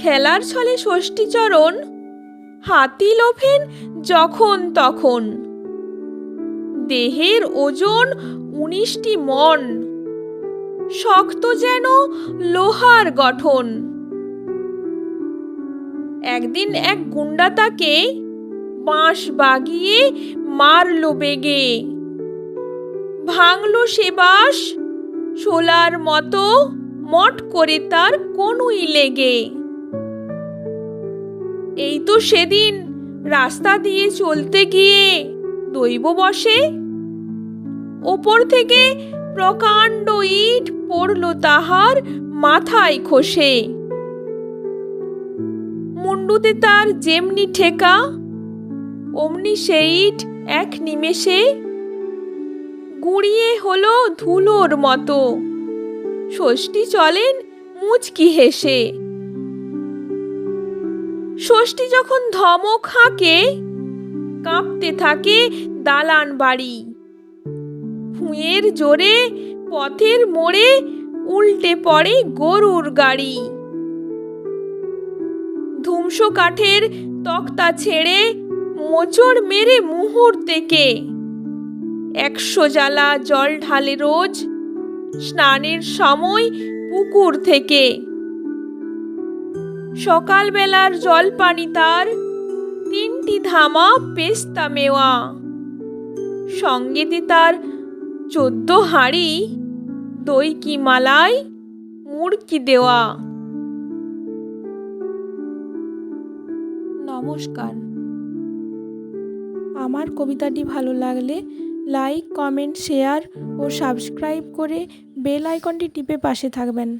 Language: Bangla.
খেলার ছলে ষষ্ঠীচরণ হাতি লোভেন যখন তখন। দেহের ওজন 19টি মণ, শক্ত যেন লোহার গঠন। একদিন এক গুন্ডা তাকে বাঁশ বাগিয়ে মারল বেগে। ভাঙল সে বাঁশ শোলার মতো, মট করে তার কনুই লেগে। এই তো সেদিন রাস্তা দিয়ে চলতে গিয়ে দৈব বশে ওপর থেকে প্রকাণ্ড ইট পড়ল তাহার মাথায় খসে। মুন্ডুতে তার যেমনি ঠেকা, অমনি সেই ইট এক নিমেষে গুঁড়িয়ে হলো ধুলোর মতো। ষষ্ঠী চলেন মুচকি হেসে। ষষ্ঠী যখন ধমক হাঁকে, কাঁপতে থাকে দালান বাড়ি। ভুঁয়ের জোরে পথের মোড়ে উল্টে পড়ে গরুর গাড়ি। ধুমসো কাঠের তক্তা ছেড়ে মোচড় মেরে মুহূর্তেকে 100 জ্বালা জল ঢালে রোজ স্নানের সময় পুকুর থেকে। সকালবেলার জল পানি তার 3টি ধামা পেস্তা মেওয়া, সঙ্গেতে তার 14 হাঁড়ি দই কি মালাই মুড়কি দেওয়া। নমস্কার। আমার কবিতাটি ভালো লাগলে লাইক, কমেন্ট, শেয়ার ও সাবস্ক্রাইব করে বেল আইকনটি টিপে পাশে থাকবেন।